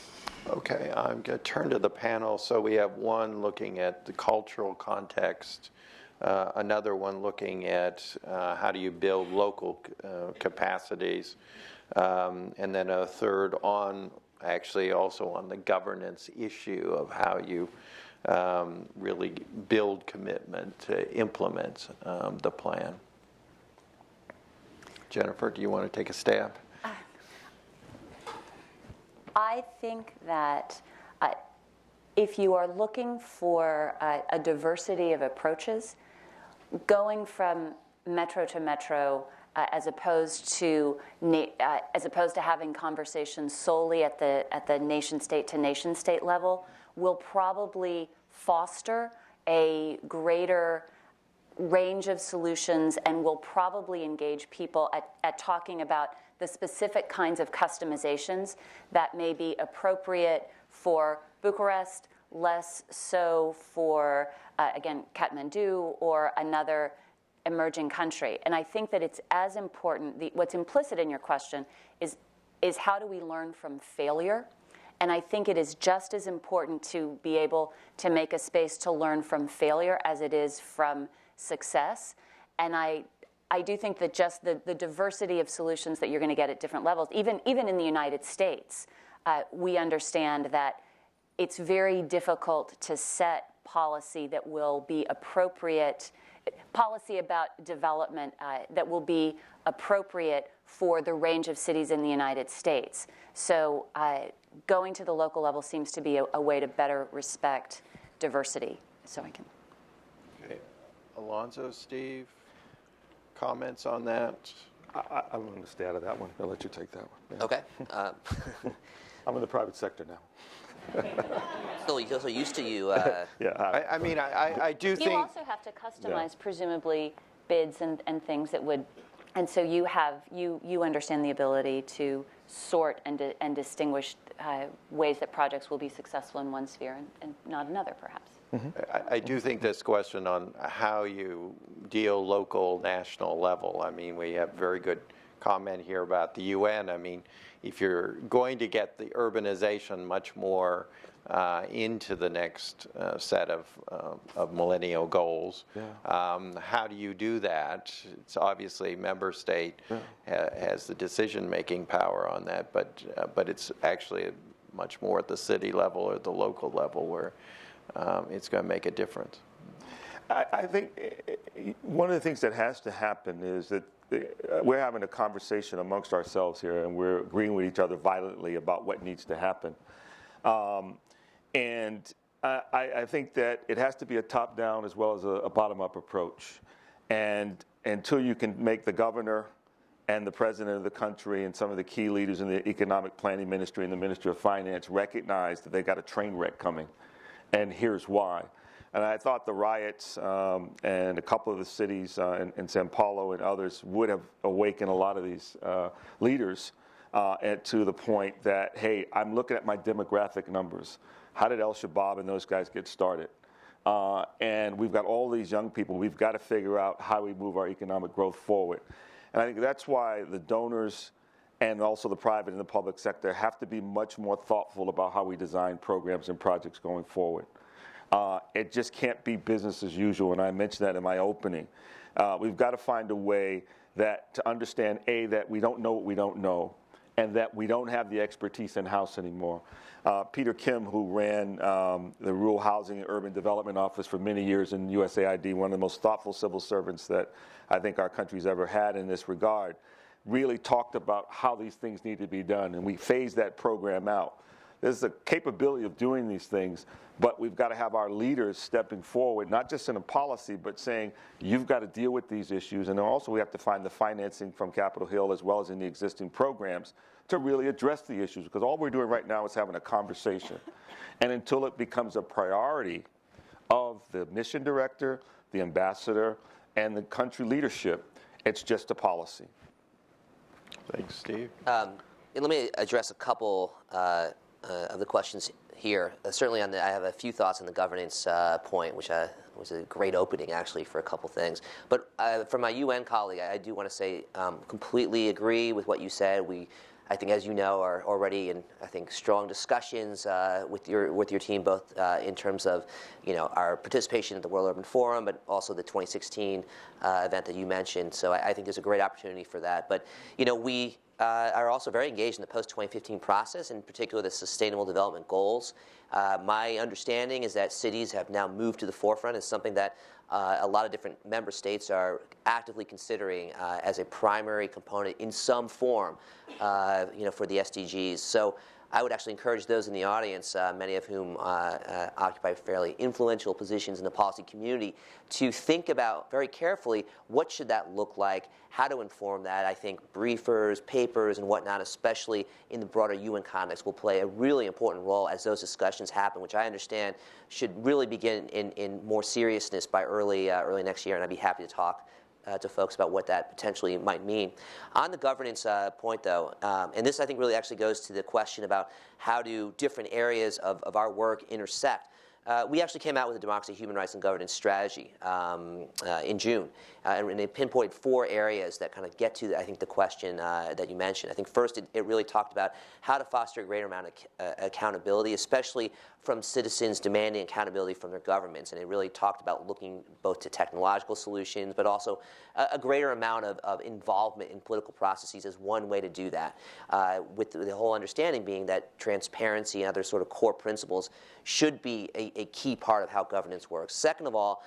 Okay, I'm going to turn to the panel. So we have one looking at the cultural context, another one looking at how do you build local capacities, and then a third on actually also on the governance issue of how you really build commitment to implement the plan. Jennifer, do you want to take a stab? I think that if you are looking for a diversity of approaches, going from metro to metro, as opposed to having conversations solely at the nation state to nation state level, will probably foster a greater range of solutions and will probably engage people at talking about the specific kinds of customizations that may be appropriate for Bucharest, less so for, again, Kathmandu or another emerging country. And I think that it's as important, what's implicit in your question is how do we learn from failure? And I think it is just as important to be able to make a space to learn from failure as it is from success. And I do think that just the diversity of solutions that you're going to get at different levels, even in the United States, we understand that it's very difficult to set policy that will be appropriate, policy about development that will be appropriate for the range of cities in the United States. So going to the local level seems to be a way to better respect diversity. So I can. Okay. Alonzo, Steve, comments on that? I'm going to stay out of that one. I'll let you take that one. Yeah. Okay. I'm in the private sector now. So used to you. Yeah. I mean, I do think. You also have to customize, presumably, bids and things that would, and so you understand the ability to sort and distinguish ways that projects will be successful in one sphere and not another, perhaps. I do think this question on how you deal local, national level, I mean, we have very good comment here about the UN. I mean, if you're going to get the urbanization much more into the next set of millennial goals, how do you do that? It's obviously member state has the decision-making power on that, but it's actually much more at the city level or the local level where it's going to make a difference. I think one of the things that has to happen is that we're having a conversation amongst ourselves here, and we're agreeing with each other violently about what needs to happen. And I think that it has to be a top-down as well as a bottom-up approach. And until you can make the governor and the president of the country and some of the key leaders in the economic planning ministry and the Ministry of Finance recognize that they got a train wreck coming, and here's why. And I thought the riots and a couple of the cities in Sao Paulo and others would have awakened a lot of these leaders to the point that, hey, I'm looking at my demographic numbers. How did Al-Shabaab and those guys get started? And we've got all these young people. We've got to figure out how we move our economic growth forward. And I think that's why the donors and also the private and the public sector have to be much more thoughtful about how we design programs and projects going forward. It just can't be business as usual, and I mentioned that in my opening. We've got to find a way to understand, A, that we don't know what we don't know, and that we don't have the expertise in-house anymore. Peter Kim, who ran the Rural Housing and Urban Development Office for many years in USAID, one of the most thoughtful civil servants that I think our country's ever had in this regard, really talked about how these things need to be done, and we phased that program out. There's a capability of doing these things, but we've got to have our leaders stepping forward, not just in a policy, but saying, you've got to deal with these issues. And then also we have to find the financing from Capitol Hill as well as in the existing programs to really address the issues. Because all we're doing right now is having a conversation. And until it becomes a priority of the mission director, the ambassador, and the country leadership, it's just a policy. Thanks, Steve. Let me address a couple of the questions here. Certainly, I have a few thoughts on the governance point, which was a great opening, actually, for a couple things. But for my UN colleague, I do want to say completely agree with what you said. I think, as you know, are already in, I think, strong discussions with your team, both in terms of, our participation at the World Urban Forum, but also the 2016 event that you mentioned. So I think there's a great opportunity for that. But, we are also very engaged in the post-2015 process, in particular the Sustainable Development Goals. My understanding is that cities have now moved to the forefront as something that a lot of different member states are actively considering as a primary component in some form, for the SDGs. So I would actually encourage those in the audience, many of whom occupy fairly influential positions in the policy community, to think about very carefully what should that look like, how to inform that. I think briefers, papers, and whatnot, especially in the broader UN context, will play a really important role as those discussions happen, which I understand should really begin in more seriousness by early next year, and I'd be happy to talk to folks about what that potentially might mean. On the governance point, though, and this I think really actually goes to the question about how do different areas of our work intersect. We actually came out with a democracy, human rights, and governance strategy in June, and it pinpointed 4 areas that kind of get to, I think, the question that you mentioned. I think first it really talked about how to foster a greater amount of accountability, especially from citizens demanding accountability from their governments. And it really talked about looking both to technological solutions, but also a greater amount of involvement in political processes as one way to do that, with the whole understanding being that transparency and other sort of core principles should be a key part of how governance works. Second of all,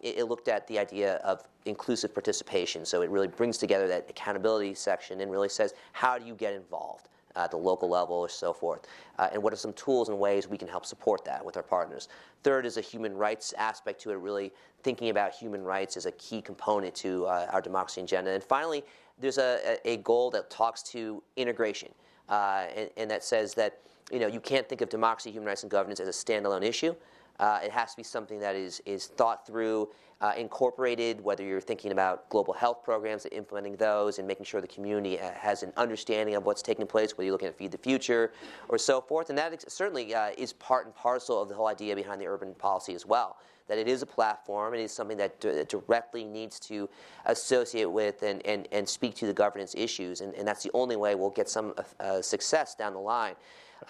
it looked at the idea of inclusive participation. So it really brings together that accountability section and really says, how do you get involved at the local level or so forth? And what are some tools and ways we can help support that with our partners? Third is a human rights aspect to it, really thinking about human rights as a key component to our democracy agenda. And finally, there's a goal that talks to integration, and that says that you can't think of democracy, human rights, and governance as a standalone issue. It has to be something that is thought through, incorporated, whether you're thinking about global health programs and implementing those and making sure the community has an understanding of what's taking place, whether you're looking at Feed the Future or so forth. And that certainly is part and parcel of the whole idea behind the urban policy as well, that it is a platform. It is something that directly needs to associate with and speak to the governance issues. And that's the only way we'll get some success down the line.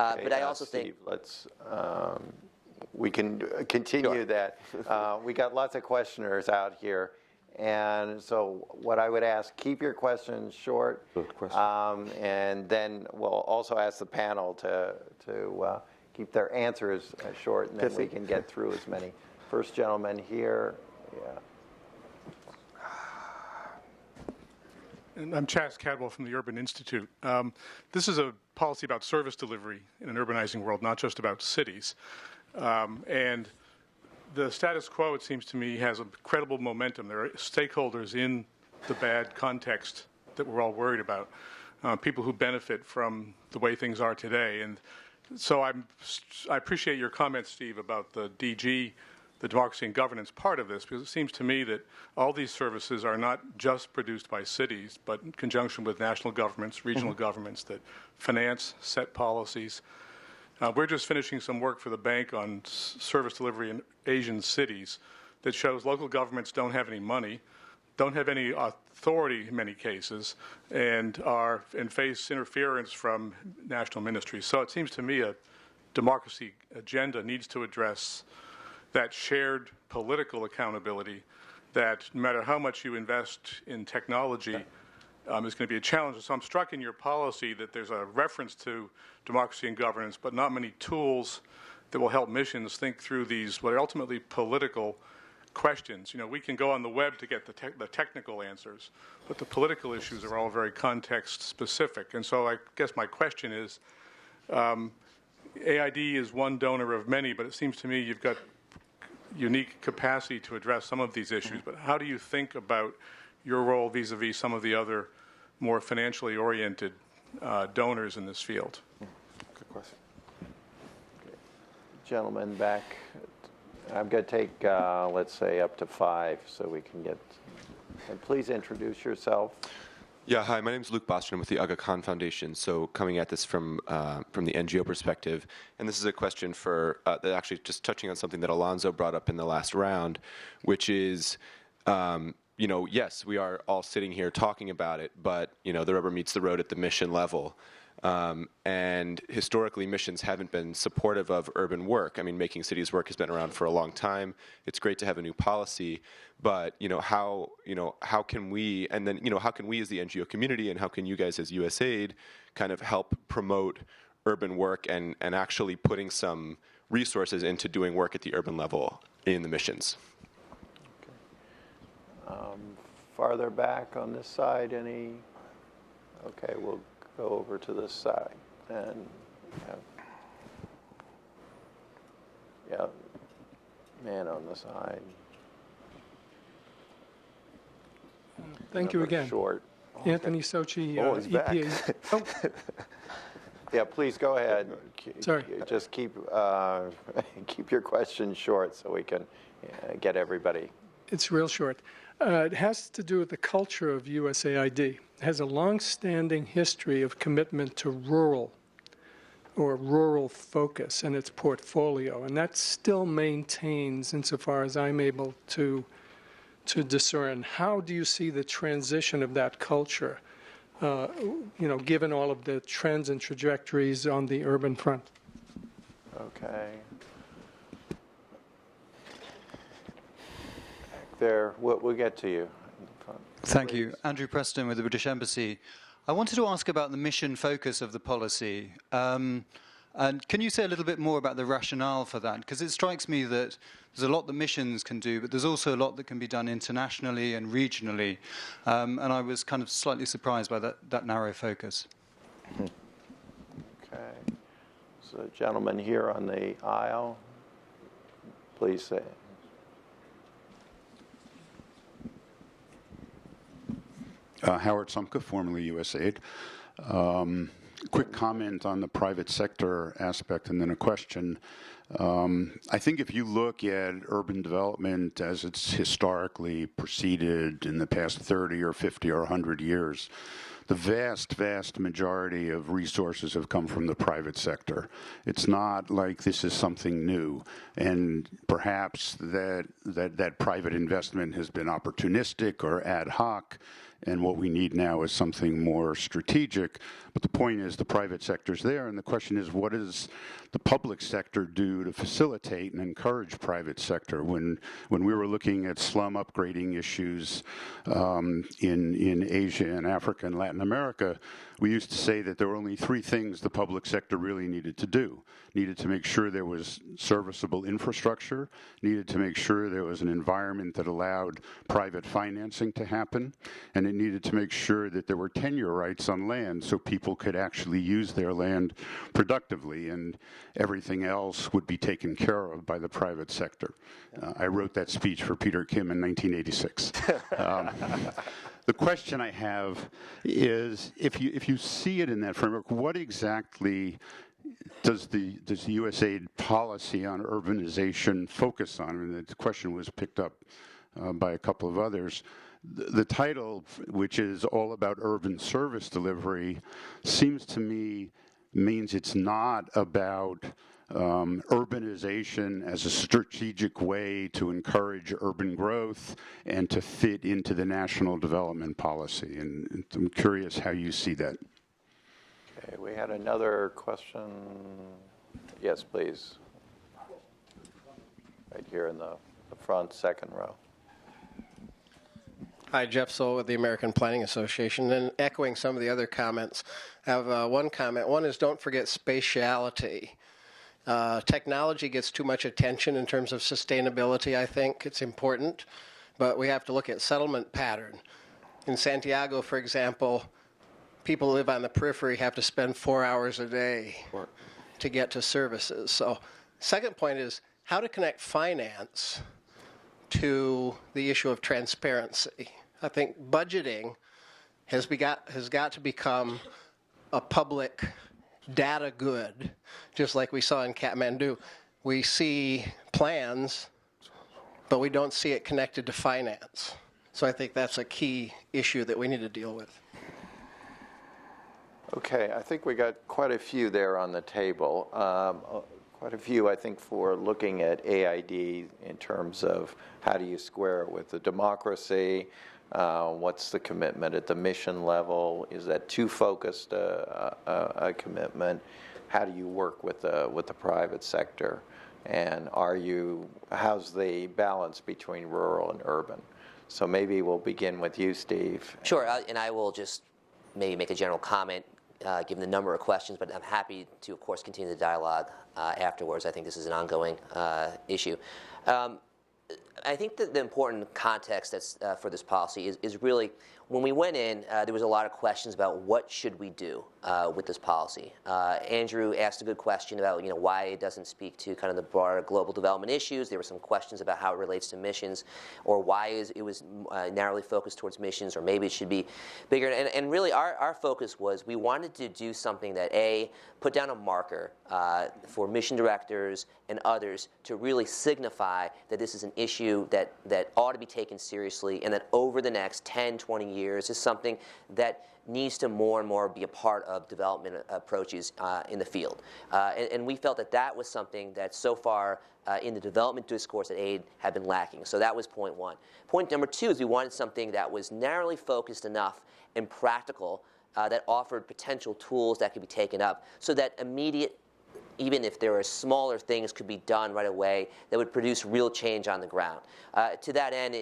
Okay, but I also Steve, think... we can continue that. We got lots of questioners out here. And so what I would ask, keep your questions short. And then we'll also ask the panel to keep their answers short, and then we can get through as many. First gentleman here. Yeah. And I'm Chas Cadwell from the Urban Institute. This is a policy about service delivery in an urbanizing world, not just about cities. And the status quo, it seems to me, has incredible momentum. There are stakeholders in the bad context that we're all worried about, people who benefit from the way things are today. And so I appreciate your comments, Steve, about the DG, the democracy and governance part of this, because it seems to me that all these services are not just produced by cities, but in conjunction with national governments, regional governments that finance, set policies. We're just finishing some work for the bank on service delivery in Asian cities that shows local governments don't have any money, don't have any authority in many cases, and face interference from national ministries. So it seems to me a democracy agenda needs to address that shared political accountability, that no matter how much you invest in technology, is going to be a challenge. So I'm struck in your policy that there's a reference to democracy and governance, but not many tools that will help missions think through these, what are ultimately political questions. You know, we can go on the web to get the technical answers, but the political issues are all very context specific. And so I guess my question is, AID is one donor of many, but it seems to me you've got unique capacity to address some of these issues. But how do you think about your role vis-a-vis some of the other more financially oriented donors in this field? Good question. Okay. Gentleman back. I'm going to take, let's say, up to 5 so we can get. And please introduce yourself. Yeah, hi, my name is Luke Bostrom with the Aga Khan Foundation. So coming at this from the NGO perspective, and this is a question for actually just touching on something that Alonzo brought up in the last round, which is, you know, yes, we are all sitting here talking about it, but, you know, the rubber meets the road at the mission level. And historically, missions haven't been supportive of urban work. I mean, Making Cities Work has been around for a long time. It's great to have a new policy, but how can we, and then how can we as the NGO community, and how can you guys as USAID kind of help promote urban work and actually putting some resources into doing work at the urban level in the missions? Okay. Farther back on this side, any? Okay, we'll go over to this side, and yeah, man on the side. Thank you again. Short. Anthony Sochi, Oh, he's EPA. back. Yeah, please go ahead. Sorry. Just keep your questions short so we can get everybody. It's real short. It has to do with the culture of USAID. It has a long-standing history of commitment to rural focus in its portfolio, and that still maintains insofar as I'm able to discern. How do you see the transition of that culture, given all of the trends and trajectories on the urban front? Okay. There, we'll get to you. Thank you. Andrew Preston with the British Embassy. I wanted to ask about the mission focus of the policy. And can you say a little bit more about the rationale for that? Because it strikes me that there's a lot that missions can do, but there's also a lot that can be done internationally and regionally. And I was kind of slightly surprised by that narrow focus. Okay. So, gentleman here on the aisle, please say it. Howard Sumka, formerly USAID. quick comment on the private sector aspect and then a question. I think if you look at urban development as it's historically proceeded in the past 30 or 50 or 100 years, the vast majority of resources have come from the private sector. It's not like this is something new, and perhaps that private investment has been opportunistic or ad hoc, and what we need now is something more strategic. But the point is the private sector's there, and the question is, what does the public sector do to facilitate and encourage private sector? When we were looking at slum upgrading issues in Asia and Africa and Latin America, we used to say that there were only three things the public sector really needed to do. Needed to make sure there was serviceable infrastructure, needed to make sure there was an environment that allowed private financing to happen, and it needed to make sure that there were tenure rights on land so people could actually use their land productively, and everything else would be taken care of by the private sector. I wrote that speech for Peter Kim in 1986. The question I have is, if you see it in that framework, what exactly does the USAID policy on urbanization focus on? I mean, the question was picked up by a couple of others. The title, which is all about urban service delivery, seems to me means it's not about urbanization as a strategic way to encourage urban growth and to fit into the national development policy. And I'm curious how you see that. Okay, we had another question. Yes, please. Right here in the front, second row. Hi, Jeff Soul with the American Planning Association. And echoing some of the other comments, I have one comment. One is, don't forget spatiality. Technology gets too much attention in terms of sustainability, I think. It's important. But we have to look at settlement pattern. In Santiago, for example, people who live on the periphery have to spend 4 hours a day to get to services. So second point is how to connect finance to the issue of transparency. I think budgeting has got to become a public data good, just like we saw in Kathmandu. We see plans, but we don't see it connected to finance. So I think that's a key issue that we need to deal with. Okay, I think we got quite a few there on the table. Quite a few, I think, for looking at AID in terms of how do you square it with the democracy, what's the commitment at the mission level, is that too focused a commitment, how do you work with the private sector, and how's the balance between rural and urban? So maybe we'll begin with you, Steve. Sure, and I will just maybe make a general comment given the number of questions, but I'm happy to, of course, continue the dialogue afterwards. I think this is an ongoing issue. I think that the important context that's for this policy is really, when we went in, there was a lot of questions about what should we do with this policy. Andrew asked a good question about why it doesn't speak to kind of the broader global development issues. There were some questions about how it relates to missions, or why it was narrowly focused towards missions, or maybe it should be bigger. And really, our focus was we wanted to do something that put down a marker for mission directors and others to really signify that this is an issue that ought to be taken seriously, and that over the next 10, 20 years is something that needs to more and more be a part of development approaches in the field. And we felt that was something that so far in the development discourse at AID had been lacking. So that was point one. Point number two is we wanted something that was narrowly focused enough and practical that offered potential tools that could be taken up so that immediate, even if there are smaller things, could be done right away that would produce real change on the ground. To that end,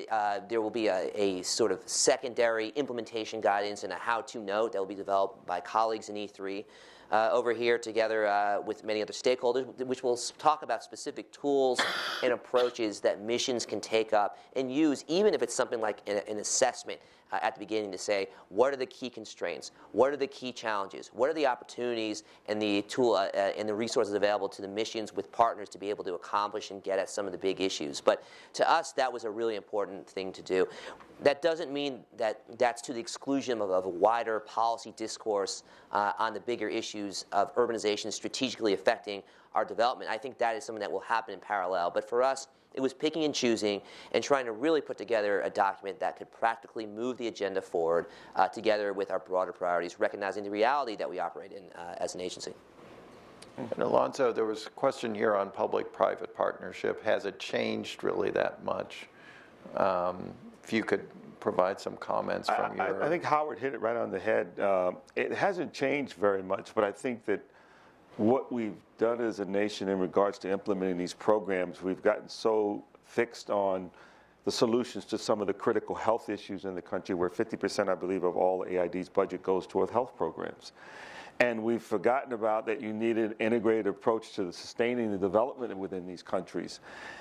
there will be a sort of secondary implementation guidance and a how-to note that will be developed by colleagues in E3 over here together with many other stakeholders, which will talk about specific tools and approaches that missions can take up and use, even if it's something like an assessment at the beginning to say, what are the key constraints? What are the key challenges? What are the opportunities and the tool and the resources available to the missions with partners to be able to accomplish and get at some of the big issues? But to us, that was a really important thing to do. that doesn't mean that that's to the exclusion of a wider policy discourse on the bigger issues of urbanization strategically affecting our development. I think that is something that will happen in parallel. But for us, it was picking and choosing and trying to really put together a document that could practically move the agenda forward together with our broader priorities, recognizing the reality that we operate in as an agency. And Alonzo, there was a question here on public-private partnership. Has it changed really that much? If you could provide some comments from your... I think Howard hit it right on the head. It hasn't changed very much, but I think that what we've done as a nation in regards to implementing these programs, we've gotten so fixed on the solutions to some of the critical health issues in the country, where 50%, I believe, of all AID's budget goes toward health programs. And we've forgotten about that you need an integrated approach to sustaining the development within these countries.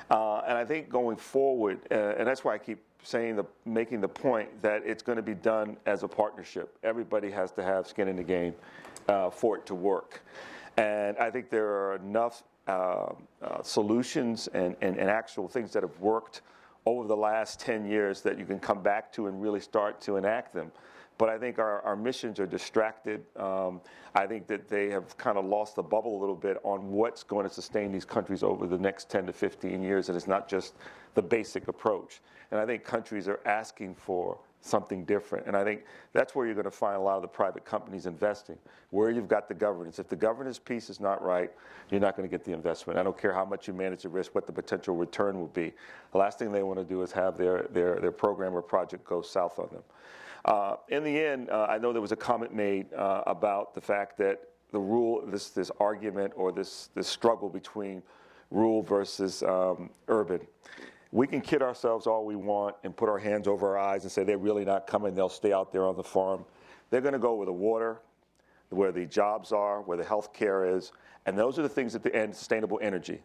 And I think going forward, and that's why I keep making the point that it's going to be done as a partnership. Everybody has to have skin in the game for it to work. And I think there are enough solutions and actual things that have worked over the last 10 years that you can come back to and really start to enact them. But I think our missions are distracted. I think that they have kind of lost the bubble a little bit on what's going to sustain these countries over the next 10 to 15 years, and it's not just the basic approach. And I think countries are asking for something different. And I think that's where you're going to find a lot of the private companies investing, where you've got the governance. If the governance piece is not right, you're not going to get the investment. I don't care how much you manage the risk, what the potential return will be. The last thing they want to do is have their program or project go south on them. In the end, I know there was a comment made about the fact that the rule, this argument or this struggle between rural versus urban. We can kid ourselves all we want and put our hands over our eyes and say they're really not coming, they'll stay out there on the farm. They're going to go where the water, where the jobs are, where the health care is, and those are the things at the end, sustainable energy.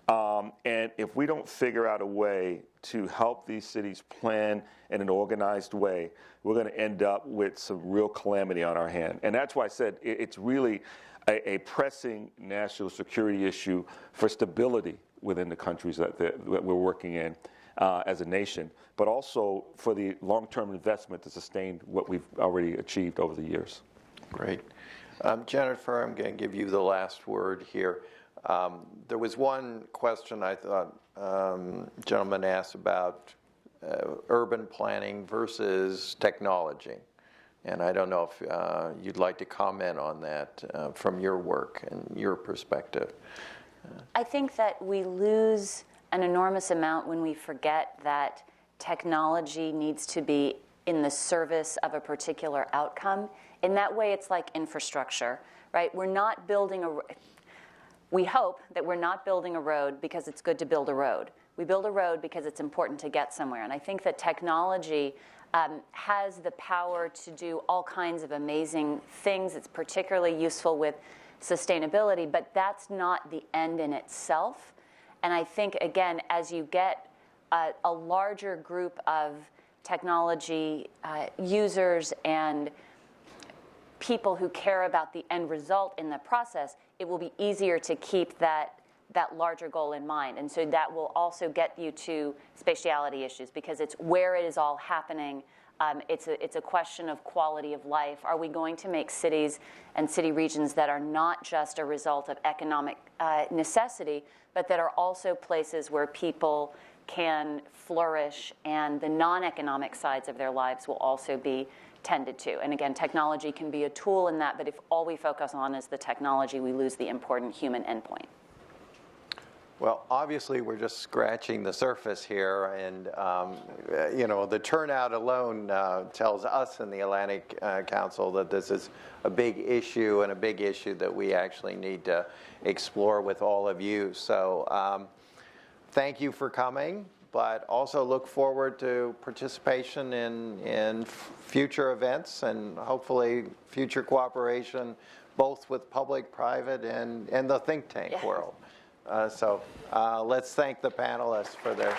And if we don't figure out a way to help these cities plan in an organized way, we're going to end up with some real calamity on our hand. And that's why I said it's really a pressing national security issue for stability within the countries that we're working in as a nation, but also for the long-term investment to sustain what we've already achieved over the years. Great. Jennifer, I'm going to give you the last word here. There was one question I thought gentleman asked about urban planning versus technology. And I don't know if you'd like to comment on that from your work and your perspective. I think that we lose an enormous amount when we forget that technology needs to be in the service of a particular outcome. In that way, it's like infrastructure, right? We're not building we hope that we're not building a road because it's good to build a road. We build a road because it's important to get somewhere. And I think that technology has the power to do all kinds of amazing things. It's particularly useful with sustainability, but that's not the end in itself. And I think, again, as you get a larger group of technology users and people who care about the end result in the process, it will be easier to keep that larger goal in mind. And so that will also get you to spatiality issues, because it's where it is all happening. It's a question of quality of life. Are we going to make cities and city regions that are not just a result of economic necessity, but that are also places where people can flourish and the non-economic sides of their lives will also be tended to? And again, technology can be a tool in that, but if all we focus on is the technology, we lose the important human endpoint. Well, obviously, we're just scratching the surface here, and the turnout alone tells us in the Atlantic Council that this is a big issue, and a big issue that we actually need to explore with all of you. So thank you for coming, but also look forward to participation in future events and hopefully future cooperation, both with public-private and the think tank world. So let's thank the panelists for their